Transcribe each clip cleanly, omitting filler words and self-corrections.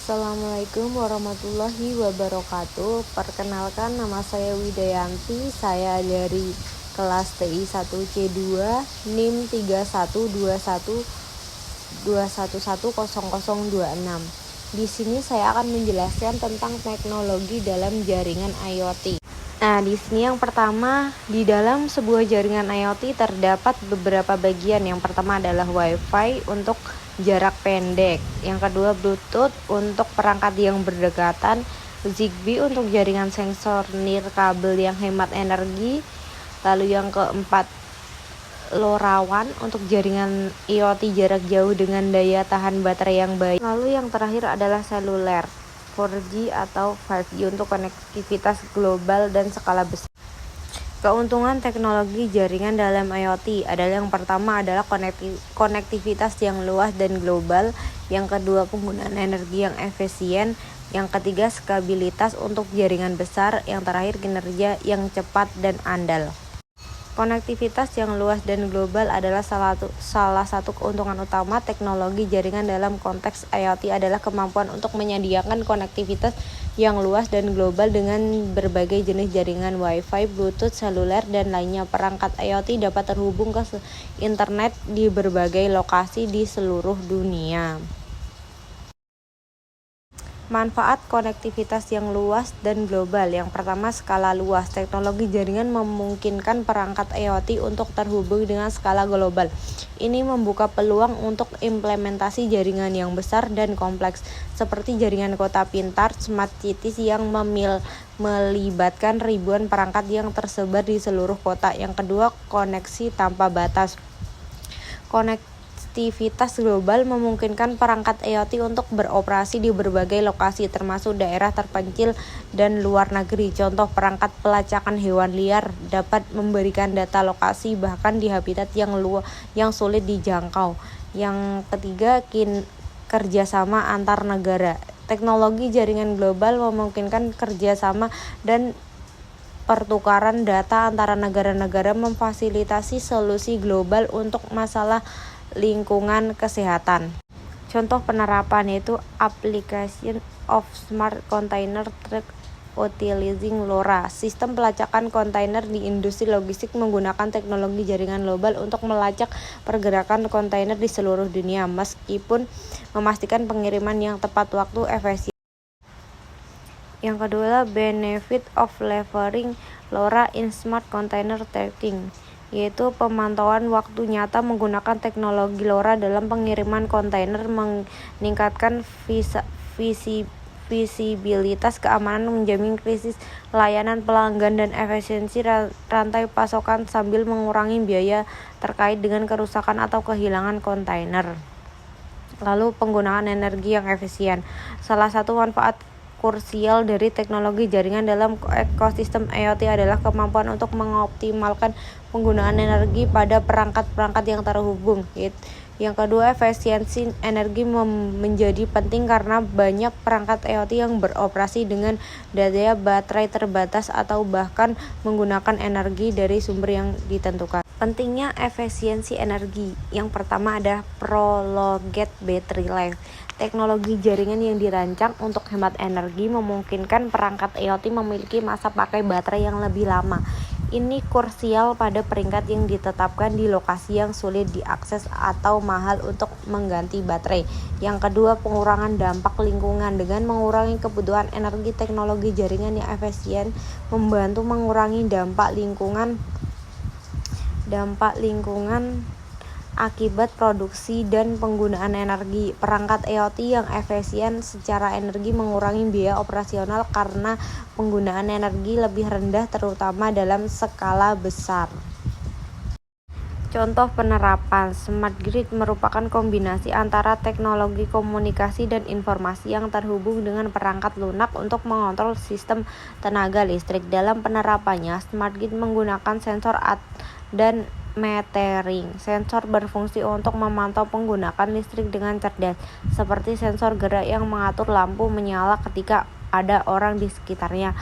Assalamualaikum warahmatullahi wabarakatuh. Perkenalkan, nama saya Widayanti. Saya dari kelas TI 1C2 NIM 3121210026. Di sini saya akan menjelaskan tentang teknologi dalam jaringan IoT. Nah, di sini yang pertama, di dalam sebuah jaringan IoT terdapat beberapa bagian. Yang pertama adalah Wi-Fi untuk jarak pendek. Yang kedua, Bluetooth untuk perangkat yang berdekatan, Zigbee untuk jaringan sensor nirkabel yang hemat energi. Lalu yang keempat, LoRaWAN untuk jaringan IoT jarak jauh dengan daya tahan baterai yang baik. Lalu yang terakhir adalah seluler 4G atau 5G untuk konektivitas global dan skala besar. Keuntungan teknologi jaringan dalam IoT adalah yang pertama adalah konektivitas yang luas dan global, yang kedua penggunaan energi yang efisien, yang ketiga skabilitas untuk jaringan besar, yang terakhir kinerja yang cepat dan andal. Konektivitas yang luas dan global adalah salah satu keuntungan utama teknologi jaringan dalam konteks IoT adalah kemampuan untuk menyediakan konektivitas yang luas dan global dengan berbagai jenis jaringan Wi-Fi, Bluetooth, seluler, dan lainnya. Perangkat IoT dapat terhubung ke internet di berbagai lokasi di seluruh dunia. Manfaat konektivitas yang luas dan global. Yang pertama, skala luas. Teknologi jaringan memungkinkan perangkat IoT untuk terhubung dengan skala global. Ini membuka peluang untuk implementasi jaringan yang besar dan kompleks, seperti jaringan kota pintar, smart cities yang melibatkan ribuan perangkat yang tersebar di seluruh kota. Yang kedua, koneksi tanpa batas. Konektivitas global memungkinkan perangkat IoT untuk beroperasi di berbagai lokasi, termasuk daerah terpencil dan luar negeri. Contoh, perangkat pelacakan hewan liar dapat memberikan data lokasi bahkan di habitat yang sulit dijangkau. Yang ketiga, kerjasama antar negara. Teknologi jaringan global memungkinkan kerjasama dan pertukaran data antara negara-negara, memfasilitasi solusi global untuk masalah lingkungan kesehatan. Contoh penerapan yaitu application of smart container truck utilizing LoRa. Sistem pelacakan kontainer di industri logistik menggunakan teknologi jaringan global untuk melacak pergerakan kontainer di seluruh dunia, meskipun memastikan pengiriman yang tepat waktu, efisien. Yang kedua, benefit of leveraging LoRa in smart container tracking, yaitu pemantauan waktu nyata menggunakan teknologi LoRa dalam pengiriman kontainer, meningkatkan visibilitas keamanan, menjamin krisis layanan pelanggan dan efisiensi rantai pasokan sambil mengurangi biaya terkait dengan kerusakan atau kehilangan kontainer. Lalu penggunaan energi yang efisien. Salah satu manfaat krusial dari teknologi jaringan dalam ekosistem IoT adalah kemampuan untuk mengoptimalkan penggunaan energi pada perangkat-perangkat yang terhubung. Yang kedua, efisiensi energi menjadi penting karena banyak perangkat IoT yang beroperasi dengan daya baterai terbatas atau bahkan menggunakan energi dari sumber yang ditentukan. Pentingnya efisiensi energi. Yang pertama ada prolonged battery life. Teknologi jaringan yang dirancang untuk hemat energi memungkinkan perangkat IoT memiliki masa pakai baterai yang lebih lama. Ini krusial pada peringkat yang ditetapkan di lokasi yang sulit diakses atau mahal untuk mengganti baterai. Yang kedua, pengurangan dampak lingkungan. Dengan mengurangi kebutuhan energi, teknologi jaringan yang efisien membantu mengurangi dampak lingkungan akibat produksi dan penggunaan energi. Perangkat IoT yang efisien secara energi mengurangi biaya operasional karena penggunaan energi lebih rendah, terutama dalam skala besar. Contoh penerapan smart grid merupakan kombinasi antara teknologi komunikasi dan informasi yang terhubung dengan perangkat lunak untuk mengontrol sistem tenaga listrik. Dalam penerapannya, smart grid menggunakan sensor dan metering. Sensor berfungsi untuk memantau penggunaan listrik dengan cerdas, seperti sensor gerak yang mengatur lampu menyala ketika ada orang di sekitarnya.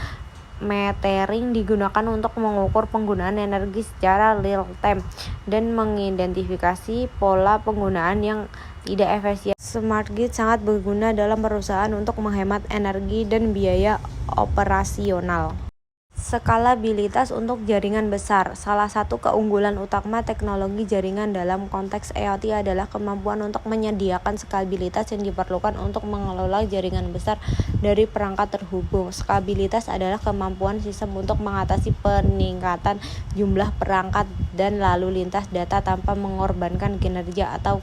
metering digunakan untuk mengukur penggunaan energi secara real time dan mengidentifikasi pola penggunaan yang tidak efisien. Smart grid sangat berguna dalam perusahaan untuk menghemat energi dan biaya operasional. Skalabilitas untuk jaringan besar. Salah satu keunggulan utama teknologi jaringan dalam konteks IoT adalah kemampuan untuk menyediakan skalabilitas yang diperlukan untuk mengelola jaringan besar dari perangkat terhubung. Skalabilitas adalah kemampuan sistem untuk mengatasi peningkatan jumlah perangkat dan lalu lintas data tanpa mengorbankan kinerja atau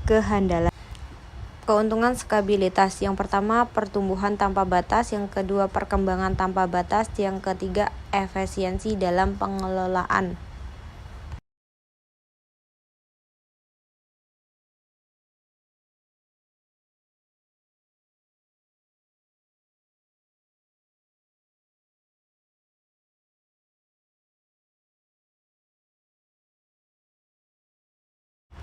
kehandalan. Keuntungan skalabilitas. Yang pertama, pertumbuhan tanpa batas. Yang kedua, perkembangan tanpa batas. Yang ketiga, efisiensi dalam pengelolaan.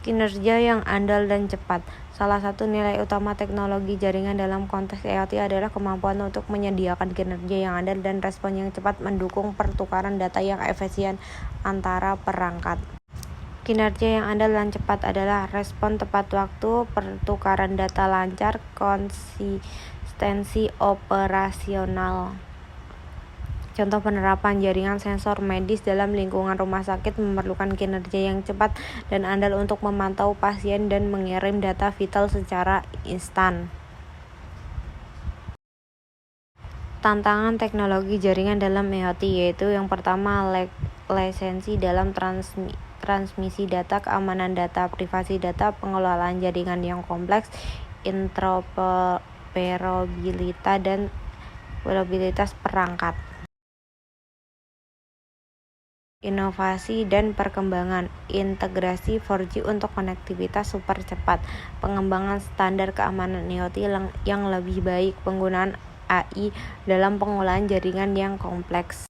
Kinerja yang andal dan cepat. Salah satu nilai utama teknologi jaringan dalam konteks IoT adalah kemampuan untuk menyediakan kinerja yang andal dan respon yang cepat, mendukung pertukaran data yang efisien antara perangkat. Kinerja yang andal dan cepat adalah respon tepat waktu, pertukaran data lancar, konsistensi operasional. Contoh penerapan jaringan sensor medis dalam lingkungan rumah sakit memerlukan kinerja yang cepat dan andal untuk memantau pasien dan mengirim data vital secara instan. Tantangan teknologi jaringan dalam IoT yaitu yang pertama, latensi dalam transmisi data, keamanan data, privasi data, pengelolaan jaringan yang kompleks, interoperabilitas dan reliabilitas perangkat. Inovasi dan perkembangan. Integrasi 4G untuk konektivitas super cepat, pengembangan standar keamanan IoT yang lebih baik, penggunaan AI dalam pengolahan jaringan yang kompleks.